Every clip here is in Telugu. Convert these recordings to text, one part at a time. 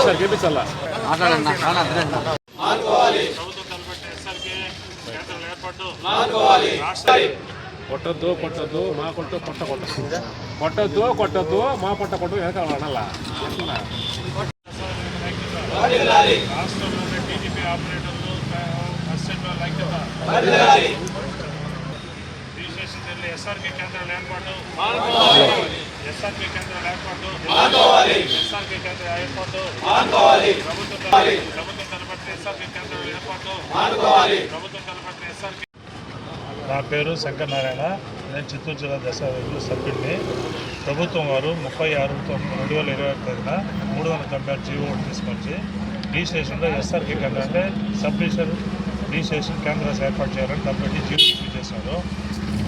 సార్ గెలిపించాలా కొట్టద్దు కొట్టద్దు మా కొట్ట పొట్ట కొట్టదు కొట్టద్దు కొట్టద్దు మా పొట్ట కొట్టు వెనకాల అనాలా రాష్ట్రంలోని టీడీపీ ఆపరేటర్లు అసిస్టెంట్ల ఐక్యత రిజిస్ట్రేషన్ జిల్లా ఎస్ఆర్కే కేంద్రాల ఏర్పాటు ఎస్ఆర్కే కేంద్రాల ఏర్పాటు ఎస్ఆర్కే కేంద్ర ఏర్పాటు ప్రభుత్వం తలపట్టిన ఎస్ఆర్కే కేంద్రాల ఏర్పాటు ప్రభుత్వం తలపట్టిన ఎస్ఆర్కే. నా పేరు శంకర్ నారాయణ. నేను చిత్తూరు జిల్లా దశావేలు సభ్యుడిని. ప్రభుత్వం వారు 30/6/2021 396 జీవో తీసుకొచ్చి రిజిస్ట్రేషన్లో ఎస్ఆర్కే కేంద్రం అంటే సబ్ రిజిస్ట్రేషన్ కేంద్రాలు ఏర్పాటు చేయాలని దాన్ని జీవో ఇష్యూ చేశారు.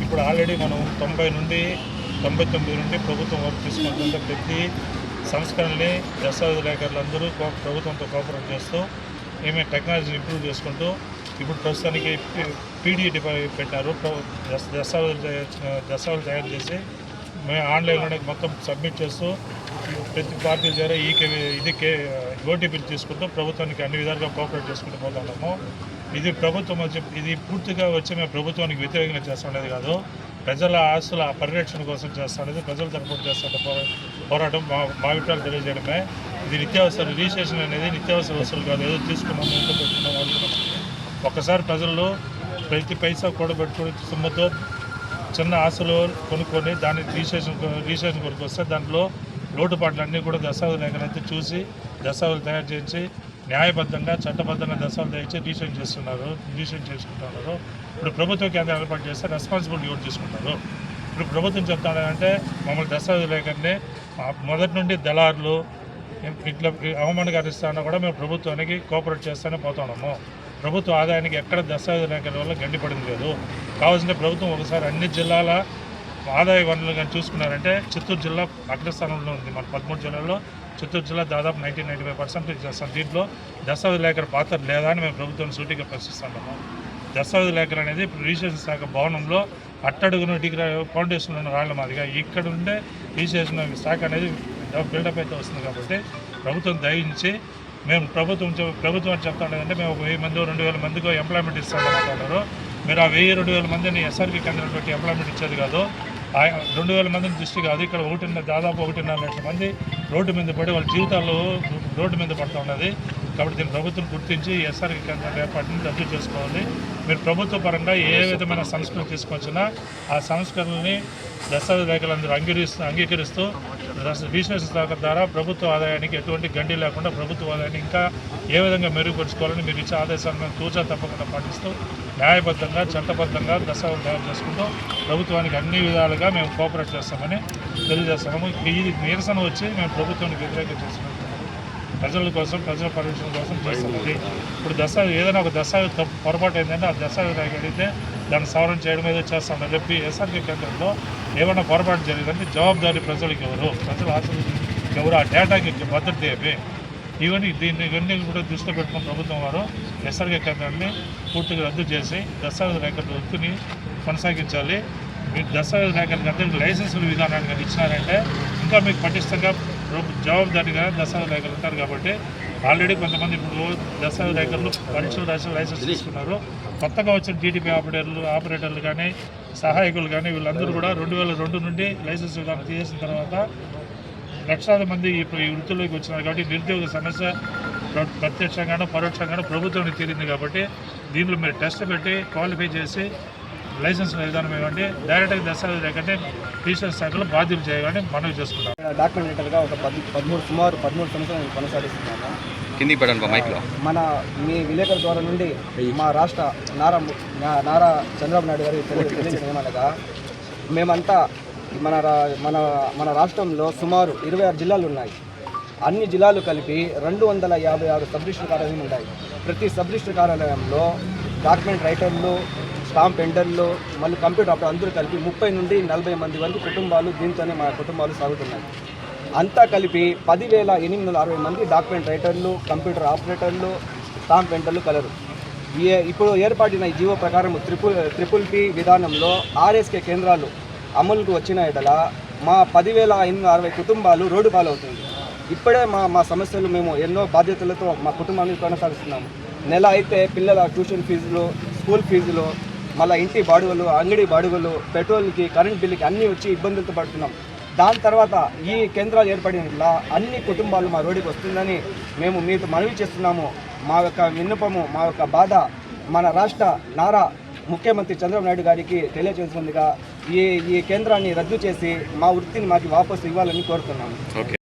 ఇప్పుడు ఆల్రెడీ మనం 90 నుండి 99 నుండి ప్రభుత్వం వారు తీసుకుంటుంటే ప్రతి సంస్కరణని దస్తావేజ్ లేఖర్లందరూ ప్రభుత్వంతో కోఆపరేట్ చేస్తూ ఏమేమి టెక్నాలజీని ఇంప్రూవ్ చేసుకుంటూ ఇప్పుడు ప్రస్తుతానికి పీడీ పెట్టారు. దస్తావేజ్ తయారు చేసి మేము ఆన్లైన్లోనే మొత్తం సబ్మిట్ చేస్తూ ప్రతి పార్టీ ద్వారా ఓటీపీలు తీసుకుంటూ ప్రభుత్వానికి అన్ని విధాలుగా కోఆపరేట్ చేసుకుంటూ పోతున్నాము. ఇది ప్రభుత్వం ఇది పూర్తిగా వచ్చి మేము ప్రభుత్వానికి వ్యతిరేకంగా చేస్తున్నది కాదు, ప్రజల ఆస్తుల పరిరక్షణ కోసం చేస్తున్నది, ప్రజల తరపున చేస్తున్న పోరాటం మా అభిప్రాయాలు తెలియజేయడమే. ఇది నిత్యావసర రిజిస్ట్రేషన్ అనేది నిత్యావసర వసూలు కాదు, ఏదో తీసుకున్నాము ఇంట్లో పెట్టుకున్నాము అనుకున్నాం. ఒక్కసారి ప్రజల్లో ప్రతి పైసా కూడబెట్టుకుని సొమ్ముతో చిన్న ఆశలు కొనుక్కొని దాన్ని రిజిస్ట్రేషన్ కొరకు వస్తే దాంట్లో లోటుపాట్లన్నీ కూడా దస్తావేజ్ లేఖనైతే చూసి దస్తావేజ్ తయారు చేయించి న్యాయబద్ధంగా చట్టబద్ధంగా దస్తావేజ్ తయారు రిజిస్ట్రేషన్ చేసుకుంటున్నారు. ఇప్పుడు ప్రభుత్వ కేంద్రం ఏర్పాటు చేస్తే రెస్పాన్సిబిలిటీ ఎవరు తీసుకుంటారు? ఇప్పుడు ప్రభుత్వం చెప్తానంటే మమ్మల్ని దస్తావేజ్ లేఖనే మొదటి నుండి దళారులు ఇట్లా అవమానకరిస్తానో కూడా మేము ప్రభుత్వానికి కోఆపరేట్ చేస్తూనే పోతున్నాము. ప్రభుత్వ ఆదాయానికి ఎక్కడ దస్తావేజ్ లేఖల వల్ల గండిపడింది లేదు. కావాల్సిన ప్రభుత్వం ఒకసారి అన్ని జిల్లాల ఆదాయ వనరులు కానీ చూసుకున్నారంటే చిత్తూరు జిల్లా అగ్రస్థానంలో ఉంది. మన 13 జిల్లాల్లో చిత్తూరు జిల్లా దాదాపు 90-95% చేస్తాం. దీంట్లో దస్తావేజ్ లేఖల పాత్ర లేదా అని మేము ప్రభుత్వం సూటిగా ప్రశ్నిస్తున్నాము. దస్తావేజ్ లేఖలు అనేది రిజిస్ట్రేషన్ శాఖ భవనంలో అట్టడుగున డిగ్రీ ఫౌండేషన్లో ఉన్న రాళ్ల మాదిగా ఇక్కడ ఉండే రిజిస్ట్రేషన్ శాఖ అనేది బిల్డప్ అయితే వస్తుంది. కాబట్టి ప్రభుత్వం దయించి మేము ప్రభుత్వం చెప్తా ఉండేదంటే మేము 1000 మంది 2000 మందికి ఎంప్లాయ్మెంట్ ఇస్తామని మాట్లాడారు. మీరు ఆ 1000-2000 మందిని ఎస్ఆర్కే కేంద్రాలు పెట్టి ఎంప్లాయ్మెంట్ ఇచ్చేది కాదు, 2000 మందిని దృష్టి కాదు. ఇక్కడ దాదాపు 1.5 లక్షల మంది రోడ్డు మీద పడి వాళ్ళ జీవితాల్లో రోడ్డు మీద పడుతూ ఉన్నది. కాబట్టి దీన్ని ప్రభుత్వం గుర్తించి ఎస్ఆర్కే కేంద్రాల ఏర్పాటుని రద్దు చేసుకోవాలి. మీరు ప్రభుత్వ పరంగా ఏ విధమైన సంస్కరణ తీసుకొచ్చినా ఆ సంస్కరణని దస్తావేజ్ లేఖలందరూ అంగీకరిస్తూ రిజిస్ట్రేషన్ శాఖ ద్వారా ప్రభుత్వ ఆదాయానికి ఎటువంటి గండి లేకుండా ప్రభుత్వ ఆదాయాన్ని ఇంకా ఏ విధంగా మెరుగుపరుచుకోవాలని మీరు ఇచ్చే ఆదేశాలను తూచా తప్పకుండా పాటిస్తూ న్యాయబద్ధంగా చట్టబద్ధంగా దస్తావేజ్ తయారు చేసుకుంటూ ప్రభుత్వానికి అన్ని విధాలుగా మేము కోఆపరేట్ చేస్తామని తెలియజేస్తున్నాము. ఈ నిరసన వచ్చి మేము ప్రభుత్వానికి వ్యతిరేకంగా చేస్తున్నాము. ప్రజల కోసం ప్రజల పరిరక్షణ కోసం చేస్తున్నది. ఇప్పుడు ఏదైనా ఒక దస్తావేజ్ పొరపాటు అయిందంటే ఆ దస్తావేజ్ అడిగితే దాన్ని సవరణ చేయడం ఏదో చేస్తామని చెప్పి ఎస్ఆర్కే కేంద్రంలో ఏమైనా పొరపాటు జరిగిందంటే జవాబుదారీ ప్రజలకు ఎవరు, ప్రజల ఆశలు ఎవరు, ఆ డేటాకి భద్రత ఏమి, ఇవన్నీ కూడా దృష్టిలో పెట్టుకున్న ప్రభుత్వం వారు ఎస్ఆర్కే కేంద్రాన్ని పూర్తిగా రద్దు చేసి దస్తావేజ్ లేఖల వృత్తిని కొనసాగించాలి. మీకు దస్తావేజ్ లేఖలకి అందరికీ లైసెన్సుల విధానాన్ని కానీ ఇచ్చినారంటే ఇంకా మీకు పటిష్టంగా జవాబుదారీగా దస్తావేజ్ లేఖలు ఉంటారు. కాబట్టి ఆల్రెడీ కొంతమంది ఇప్పుడు దస్తావేజ్ లేఖలు పరీక్షలు రాసి లైసెన్స్ తీసుకున్నారు. కొత్తగా వచ్చిన టీడీపీ ఆపరేటర్లు కానీ సహాయకులు కానీ వీళ్ళందరూ కూడా 2002 నుండి లైసెన్స్ విధానం తీసేసిన తర్వాత లక్షలాది మంది ఇప్పుడు ఈ వృత్తిలోకి వచ్చినారు. కాబట్టి నిరుద్యోగ సమస్య ప్రత్యక్షంగానో పరోక్షంగానో ప్రభుత్వానికి తీరింది. కాబట్టి దీంట్లో మీరు టెస్ట్ పెట్టి క్వాలిఫై చేసి లైసెన్స్ విధానం ఇవ్వండి. డైరెక్ట్గా దస్తావేజ్ లేకంటే రిజిస్ట్రేషన్ శాఖలో బాధ్యతలు చేయగానే మనవి చేసుకుంటాం. డాక్యుమెంటేటర్గా ఒక సుమారు 13 సంవత్సరాలు కొనసాగిస్తున్నాను. కిందికి పెట్టండి మైక్లో. మీ విలేకరుల ద్వారా నుండి మా రాష్ట్ర నారా చంద్రబాబు నాయుడు గారి తెలియజేయడం ఏమనగా మేమంతా మన రాష్ట్రంలో సుమారు 26 జిల్లాలు ఉన్నాయి. అన్ని జిల్లాలు కలిపి 256 సబ్ రిజిస్టర్ కార్యాలయం ఉన్నాయి. ప్రతి సబ్ రిజిస్టర్ కార్యాలయంలో డాక్యుమెంట్ రైటర్లు, స్టాంప్ పెండర్లు, మళ్ళీ కంప్యూటర్ ఆపరేటర్ అందరూ కలిపి 30 నుండి 40 మంది వరకు కుటుంబాలు దీంతోనే మా కుటుంబాలు సాగుతున్నాయి. అంతా కలిపి 10,860 మంది డాక్యుమెంట్ రైటర్లు, కంప్యూటర్ ఆపరేటర్లు, స్టాంప్ పెండర్లు కలరు. ఇప్పుడు ఏర్పాటిన ఈ జీవో ప్రకారం 3PP విధానంలో RSK కేంద్రాలు అమలుకు వచ్చిన ఎడల మా 10,860 కుటుంబాలు రోడ్డు పాలవుతుంది. ఇప్పుడే మా సమస్యలు మేము ఎన్నో బాధ్యతలతో మా కుటుంబాన్ని కొనసాగిస్తున్నాము. నెల అయితే పిల్లల ట్యూషన్ ఫీజులు, స్కూల్ ఫీజులు, మళ్ళీ ఇంటి బాడుగలు, అంగడి బాడుగలు, పెట్రోల్కి, కరెంట్ బిల్లుకి అన్నీ వచ్చి ఇబ్బందులతో పడుతున్నాం. దాని తర్వాత ఈ కేంద్రాలు ఏర్పడిన అన్ని కుటుంబాలు మా రోడ్డుకి వస్తుందని మేము మీతో మనవి చేస్తున్నాము. మా యొక్క విన్నపము, మా యొక్క బాధ మన రాష్ట్ర నారా ముఖ్యమంత్రి చంద్రబాబు నాయుడు గారికి తెలియజేస్తుందిగా ఈ కేంద్రాన్ని రద్దు చేసి మా వృత్తిని మాకు వాపసు ఇవ్వాలని కోరుతున్నాము.